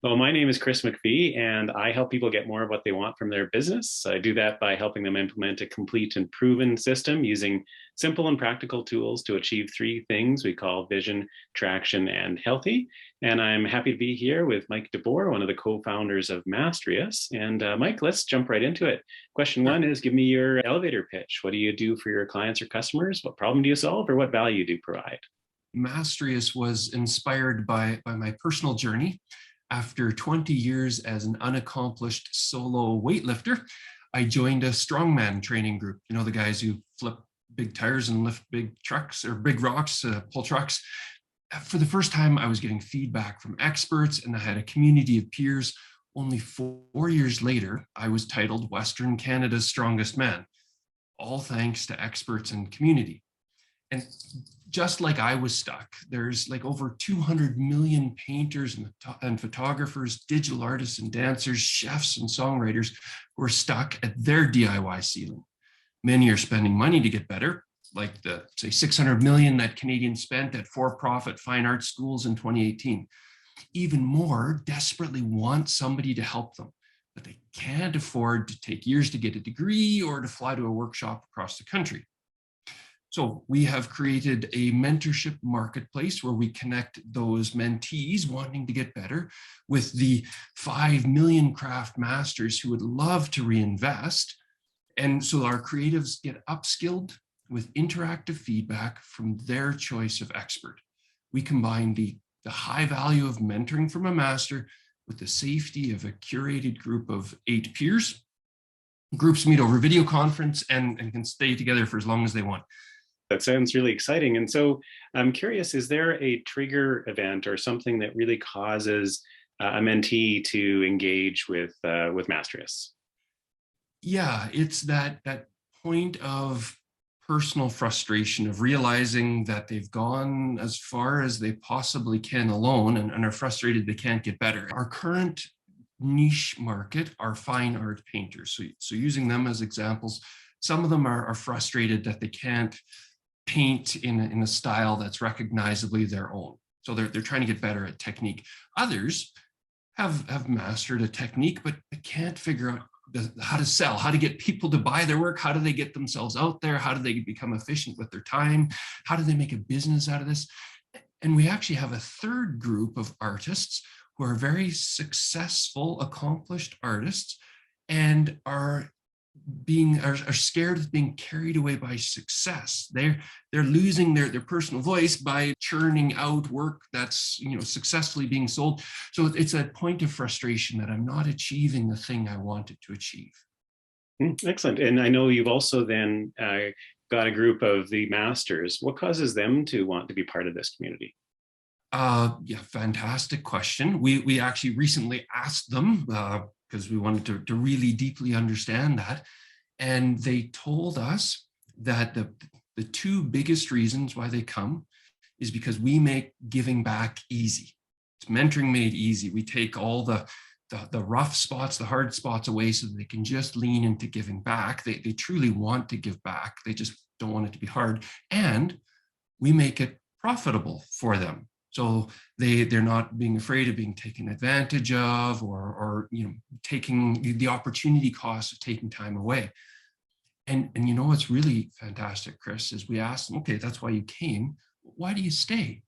Well, my name is Chris McPhee, and I help people get more of what they want from their business. I do that by helping them implement a complete and proven system using simple and practical tools to achieve three things we call vision, traction, and healthy. And I'm happy to be here with Mike deBoer, one of the co-founders of Mastrius. And Mike, let's jump right into it. Question Sure. one is give me your elevator pitch. What do you do for your clients or customers? What problem do you solve, or what value do you provide? Mastrius was inspired by my personal journey. After 20 years as an unaccomplished solo weightlifter, I joined a strongman training group. You know, the guys who flip big tires and lift big trucks or big rocks, pull trucks. For the first time, I was getting feedback from experts and I had a community of peers. Only 4 years later, I was titled Western Canada's Strongest Man, all thanks to experts and community. And just like I was stuck, there's like over 200 million painters and photographers, digital artists and dancers, chefs and songwriters who are stuck at their DIY ceiling. Many are spending money to get better, like the, say, 600 million that Canadians spent at for-profit fine arts schools in 2018. Even more desperately want somebody to help them, but they can't afford to take years to get a degree or to fly to a workshop across the country. So we have created a mentorship marketplace where we connect those mentees wanting to get better with the 5 million craft masters who would love to reinvest. And so our creatives get upskilled with interactive feedback from their choice of expert. We combine the high value of mentoring from a master with the safety of a curated group of 8 peers. Groups meet over video conference and can stay together for as long as they want. That sounds really exciting. And so I'm curious, is there a trigger event or something that really causes a mentee to engage with Mastrius? Yeah, it's that point of personal frustration of realizing that they've gone as far as they possibly can alone and are frustrated they can't get better. Our current niche market are fine art painters. So using them as examples, some of them are frustrated that they can't paint in a style that's recognizably their own. So they're trying to get better at technique. Others have mastered a technique, but can't figure out how to sell, how to get people to buy their work, how do they get themselves out there, how do they become efficient with their time, how do they make a business out of this? And we actually have a third group of artists who are very successful, accomplished artists and are scared of being carried away by success. They're losing their personal voice by churning out work that's successfully being sold. So it's a point of frustration that I'm not achieving the thing I wanted to achieve. Excellent. And I know you've also then got a group of the masters. What causes them to want to be part of this community? Yeah, fantastic question. We actually recently asked them because we wanted to really deeply understand that. And they told us that the two biggest reasons why they come is because we make giving back easy. It's mentoring made easy. We take all the rough spots, the hard spots away so that they can just lean into giving back. They truly want to give back. They just don't want it to be hard. And we make it profitable for them. So they're not being afraid of being taken advantage of or taking the opportunity cost of taking time away. And what's really fantastic, Chris, is we asked them, okay, that's why you came. Why do you stay?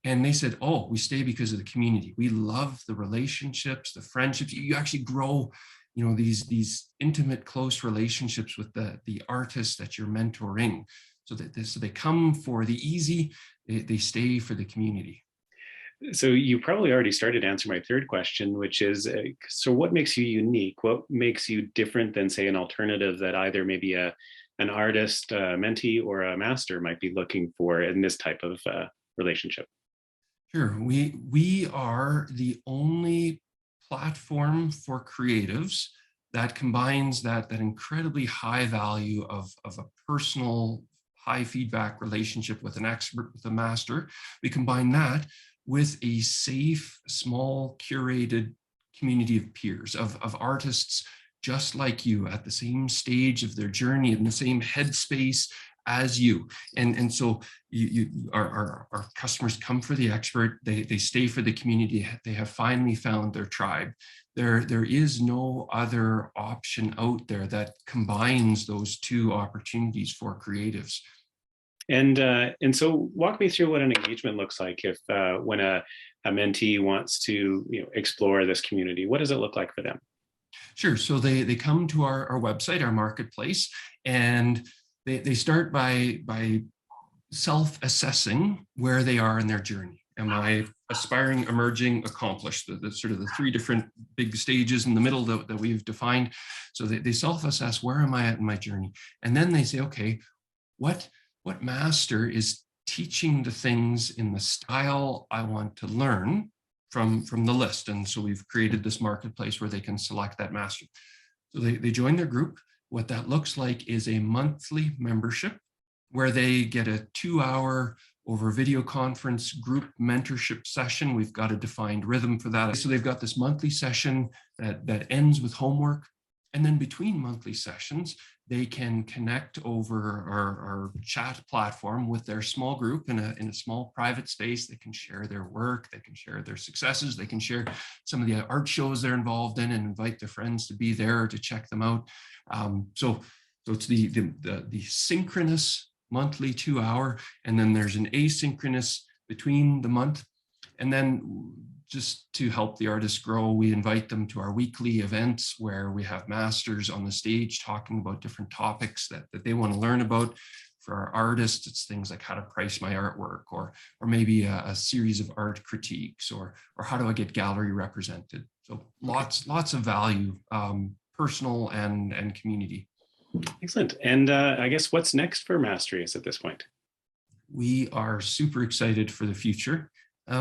And they said, oh, we stay because of the community. We love the relationships, the friendships. You actually grow, these intimate, close relationships with the artists that you're mentoring. So they come for the easy, they stay for the community. So you probably already started answering my third question, which is, so what makes you unique? What makes you different than, say, an alternative that either maybe an artist, a mentee, or a master might be looking for in this type of relationship? Sure, we are the only platform for creatives that combines that incredibly high value of a personal high feedback relationship with an expert, with a master. We combine that with a safe, small, curated community of peers, of artists just like you at the same stage of their journey, in the same headspace, as you. And so our customers come for the expert, they stay for the community, they have finally found their tribe. There is no other option out there that combines those two opportunities for creatives. And so walk me through what an engagement looks like if when a mentee wants to explore this community. What does it look like for them? Sure. So they come to our website, our marketplace, and they start by self-assessing where they are in their journey. Am I aspiring, emerging, accomplished? The sort of the three different big stages in the middle that we've defined. So they self-assess, where am I at in my journey? And then they say, okay, what master is teaching the things in the style I want to learn from the list? And so we've created this marketplace where they can select that master. So they join their group. What that looks like is a monthly membership where they get a 2-hour over video conference group mentorship session. We've got a defined rhythm for that. So they've got this monthly session that ends with homework. And then between monthly sessions, they can connect over our chat platform with their small group in a small private space. They can share their work, they can share their successes, they can share some of the art shows they're involved in and invite their friends to be there to check them out. So it's the synchronous monthly 2-hour, and then there's an asynchronous between the month. And then just to help the artists grow, we invite them to our weekly events where we have masters on the stage talking about different topics that they want to learn about. For our artists, it's things like how to price my artwork, or maybe a series of art critiques, or how do I get gallery represented. So lots of value, personal and community. Excellent. And I guess what's next for Mastrius at this point? We are super excited for the future.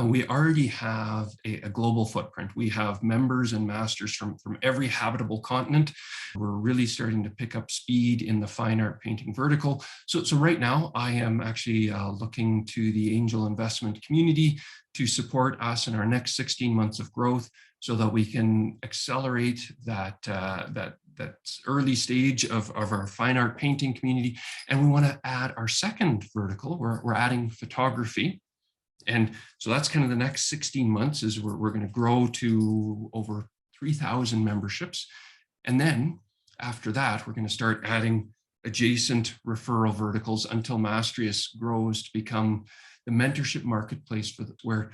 We already have a global footprint. We have members and masters from every habitable continent. We're really starting to pick up speed in the fine art painting vertical. So right now, I am actually looking to the angel investment community to support us in our next 16 months of growth so that we can accelerate that early stage of our fine art painting community. And we want to add our second vertical. We're adding photography. And so that's kind of the next 16 months is we're going to grow to over 3,000 memberships. And then after that, we're going to start adding adjacent referral verticals until Mastrius grows to become the mentorship marketplace where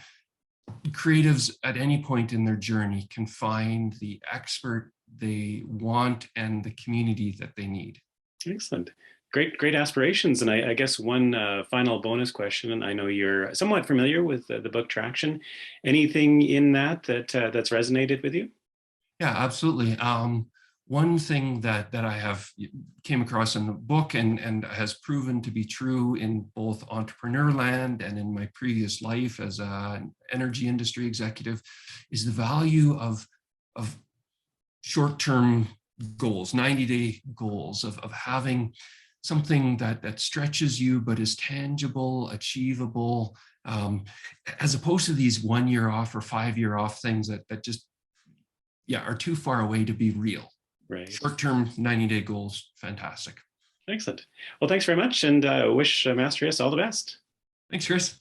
creatives at any point in their journey can find the expert they want and the community that they need. Excellent. Great aspirations. And I guess one final bonus question, and I know you're somewhat familiar with the book Traction. Anything in that's resonated with you? Yeah, absolutely. One thing that I have came across in the book and has proven to be true in both entrepreneur land and in my previous life as an energy industry executive is the value of short-term goals, 90-day goals, of having something that stretches you but is tangible, achievable, as opposed to these 1-year off or 5-year off things that just are too far away to be real. Right. Short-term 90-day goals, fantastic. Excellent. Well, thanks very much, and wish Mastrius all the best. Thanks, Chris.